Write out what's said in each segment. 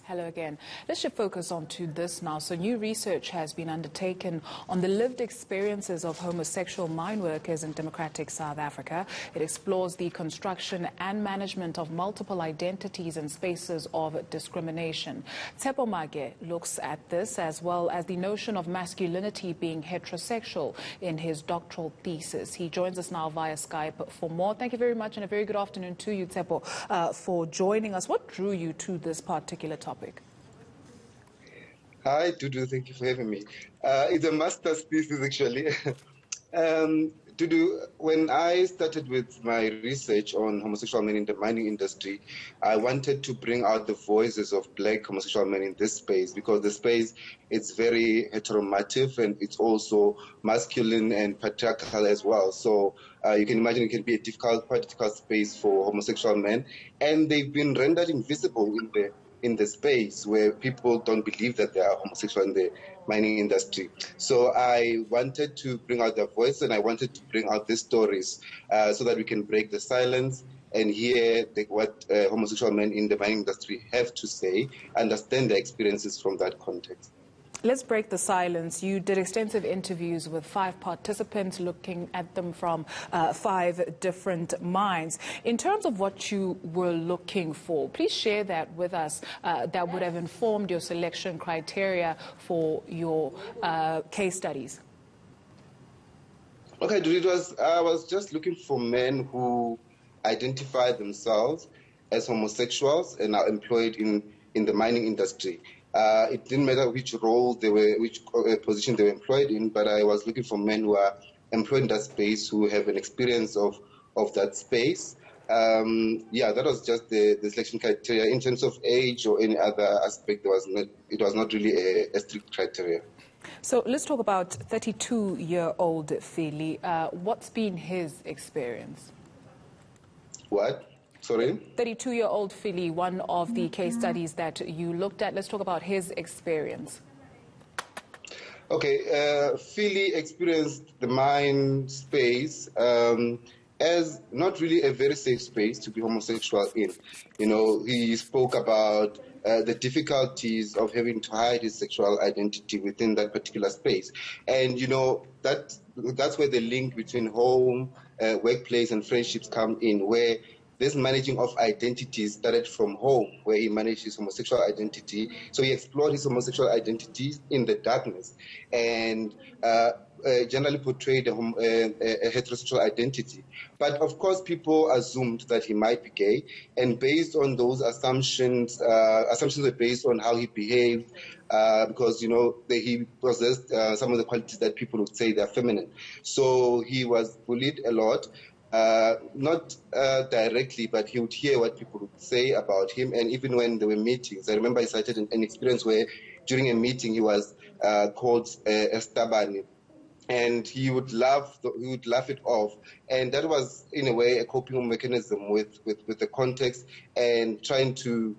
Hello again. Let's shift focus on to this now. So new research has been undertaken on the lived experiences of homosexual mine workers in democratic South Africa. It explores the construction and management of multiple identities and spaces of discrimination. Tshepo Maake looks at this as well as the notion of masculinity being heterosexual in his doctoral thesis. He joins us now via Skype for more. Thank you very much and a very good afternoon to you, Tshepo, for joining us. What drew you to this particular topic? Hi, Dudu. Thank you for having me. It's a master's thesis, actually. Dudu, when I started with my research on homosexual men in the mining industry, I wanted to bring out the voices of black homosexual men in this space because the space is very heteronormative and it's also masculine and patriarchal as well. So you can imagine it can be quite difficult space for homosexual men, and they've been rendered invisible in the space where people don't believe that they are homosexual in the mining industry. So I wanted to bring out their voice and I wanted to bring out these stories so that we can break the silence and hear what homosexual men in the mining industry have to say, understand their experiences from that context. Let's break the silence. You did extensive interviews with 5 participants, looking at them from 5 different mines. In terms of what you were looking for, please share that with us that would have informed your selection criteria for your case studies. Okay, I was just looking for men who identify themselves as homosexuals and are employed in the mining industry. It didn't matter which role they were, which position they were employed in, but I was looking for men who are employed in that space, who have an experience of that space. Yeah, that was just the selection criteria. In terms of age or any other aspect, it was not really a strict criteria. So let's talk about 32-year-old Fili. What's been his experience? What? Sorry? 32-year-old Fili, one of the case studies that you looked at. Let's talk about his experience. Okay, Fili experienced the mine space as not really a very safe space to be homosexual in. You know, he spoke about the difficulties of having to hide his sexual identity within that particular space. And, you know, that's where the link between home, workplace, and friendships come in, where this managing of identity started from home, where he managed his homosexual identity. So he explored his homosexual identity in the darkness and generally portrayed a heterosexual identity. But of course, people assumed that he might be gay, and based on those assumptions were based on how he behaved, because, you know, he possessed some of the qualities that people would say they're feminine. So he was bullied a lot. Not directly, but he would hear what people would say about him. And even when there were meetings, I remember I cited an experience where during a meeting he was called a stabani, and he would laugh it off. And that was, in a way, a coping mechanism with the context and trying to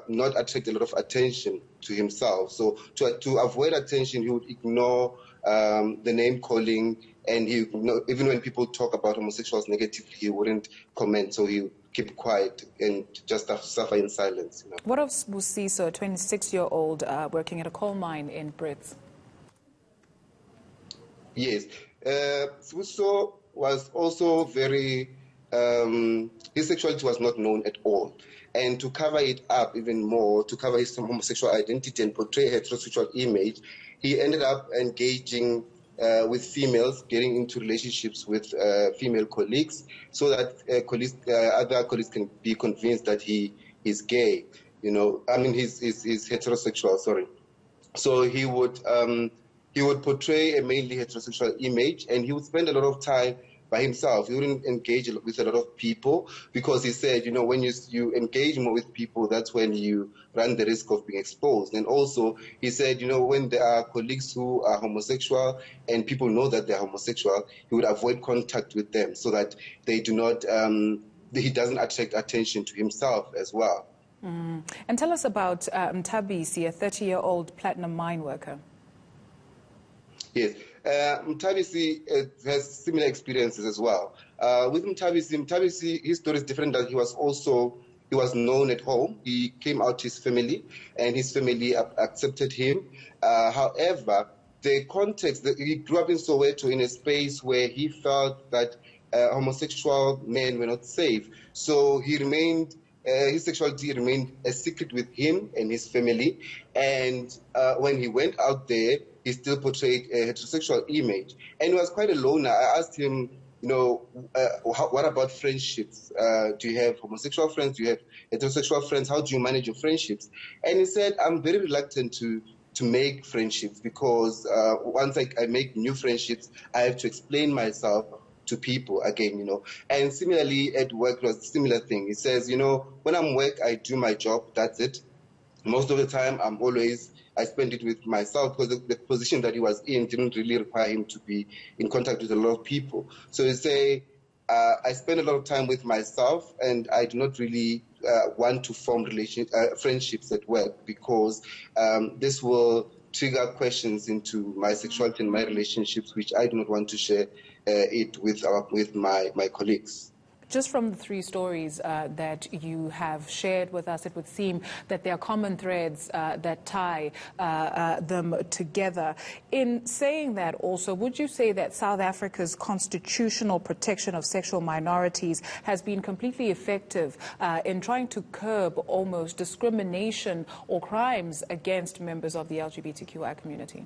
not attract a lot of attention to himself. So to avoid attention, he would ignore the name calling, and even when people talk about homosexuals negatively, he wouldn't comment. So he would keep quiet and just suffer in silence. You know? What of Busi, so a 26-year-old working at a coal mine in Brits? Yes, Busi was also very. His sexuality was not known at all. And to cover it up even more, to cover his homosexual identity and portray a heterosexual image, he ended up engaging with females, getting into relationships with female colleagues, so that other colleagues can be convinced that he is gay. You know, I mean, he's heterosexual. Sorry. So he would portray a mainly heterosexual image, and he would spend a lot of time by himself. He wouldn't engage with a lot of people because he said, you know, when you engage more with people, that's when you run the risk of being exposed. And also, he said, you know, when there are colleagues who are homosexual and people know that they're homosexual, he would avoid contact with them so that they do not, he doesn't attract attention to himself as well. And tell us about Mtabisi, a 30-year-old platinum mine worker. Yes. Mtabisi has similar experiences as well. With Mtabisi, his story is different, that he was also He was known at home. He came out to his family, and his family accepted him. However, the context that he grew up in Soweto in a space where he felt that homosexual men were not safe. So he remained, his sexuality remained a secret with him and his family. And when he went out there, he still portrayed a heterosexual image. And he was quite a loner. I asked him, what about friendships? Do you have homosexual friends? Do you have heterosexual friends? How do you manage your friendships? And he said, I'm very reluctant to make friendships because once I make new friendships, I have to explain myself to people again, And similarly, at work, it was a similar thing. He says, when I'm work, I do my job, that's it. Most of the time, I spend it with myself because the position that he was in didn't really require him to be in contact with a lot of people. So he say, I spend a lot of time with myself, and I do not really want to form friendships at work because this will trigger questions into my sexuality and my relationships, which I do not want to share it with my colleagues. Just from the three stories that you have shared with us, it would seem that there are common threads that tie them together. In saying that also, would you say that South Africa's constitutional protection of sexual minorities has been completely effective in trying to curb almost discrimination or crimes against members of the LGBTQI community?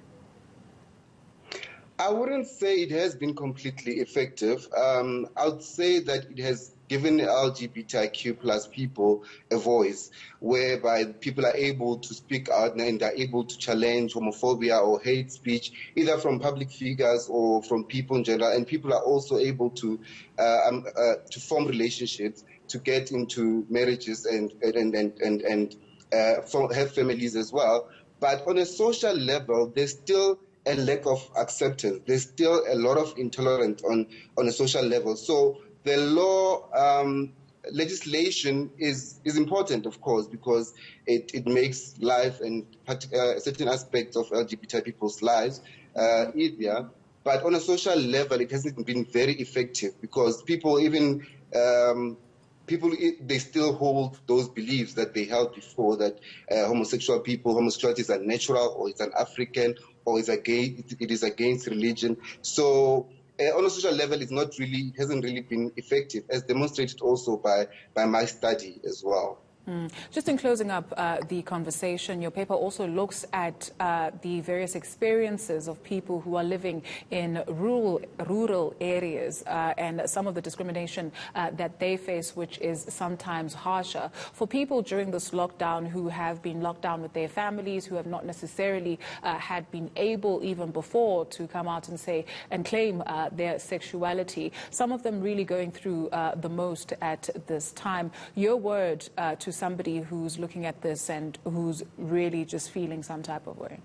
I wouldn't say it has been completely effective. I would say that it has given LGBTIQ plus people a voice, whereby people are able to speak out and they're able to challenge homophobia or hate speech, either from public figures or from people in general. And people are also able to form relationships, to get into marriages and have families as well. But on a social level, there's still a lack of acceptance. There's still a lot of intolerance on a social level. So the law legislation is important, of course, because it makes life and certain aspects of LGBT people's lives easier. But on a social level, it hasn't been very effective because people they still hold those beliefs that they held before, that homosexuality is unnatural, or it's an African, or it is against religion. So on a social level, it hasn't really been effective, as demonstrated also by my study as well. Just in closing up the conversation, your paper also looks at the various experiences of people who are living in rural areas and some of the discrimination that they face, which is sometimes harsher. For people during this lockdown who have been locked down with their families, who have not necessarily had been able even before to come out and say and claim their sexuality, some of them really going through the most at this time. Your word to somebody who's looking at this and who's really just feeling some type of way?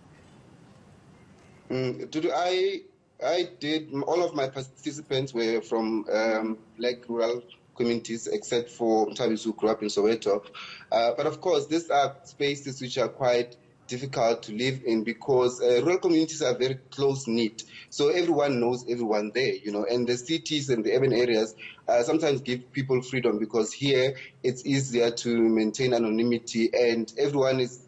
I did, all of my participants were from black rural communities, except for Mtabis, who grew up in Soweto. But of course, these are spaces which are quite difficult to live in because rural communities are very close-knit. So everyone knows everyone there, and the cities and the urban areas sometimes give people freedom because here it's easier to maintain anonymity and everyone is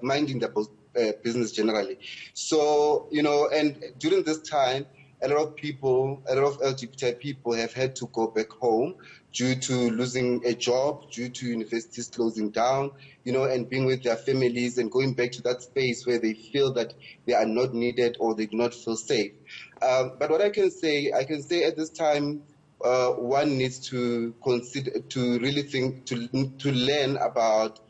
minding their business generally. So, and during this time, a lot of LGBT people have had to go back home due to losing a job, due to universities closing down, and being with their families and going back to that space where they feel that they are not needed or they do not feel safe. But what I can say at this time, one needs to consider, to really think, to learn about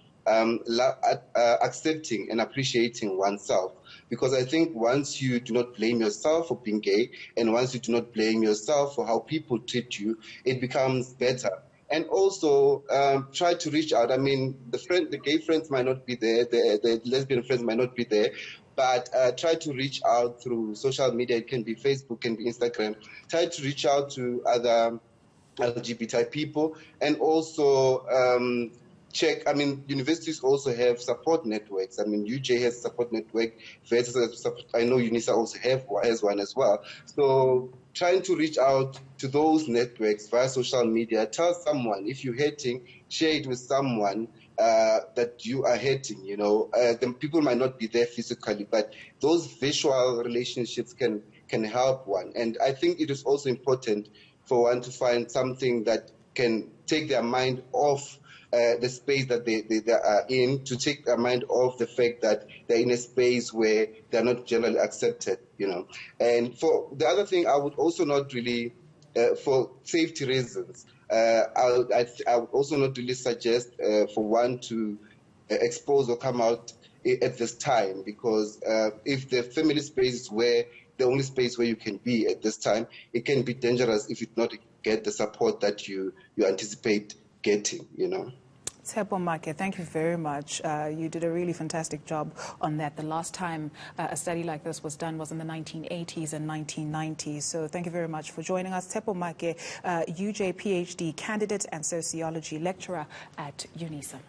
accepting and appreciating oneself. Because I think once you do not blame yourself for being gay, and once you do not blame yourself for how people treat you, it becomes better. And also try to reach out. I mean, the gay friends might not be there, the lesbian friends might not be there, but try to reach out through social media. It can be Facebook, can be Instagram. Try to reach out to other LGBT people, and also check. I mean, universities also have support networks. I mean, UJ has a support network. I know UNISA also has one as well. So trying to reach out to those networks via social media. Tell someone if you're hurting, share it with someone that you are hurting. The people might not be there physically, but those visual relationships can help one. And I think it is also important for one to find something that can take their mind off the space that they are in, to take their mind off the fact that they're in a space where they're not generally accepted, And for the other thing, I would also not really, for safety reasons, I would also not really suggest for one to expose or come out at this time, because if the family space is the only space where you can be at this time, it can be dangerous if you not get the support that you anticipate getting, Tshepo Maake, thank you very much. You did a really fantastic job on that. The last time a study like this was done was in the 1980s and 1990s. So thank you very much for joining us. Tshepo Maake, UJ PhD candidate and sociology lecturer at UNISA.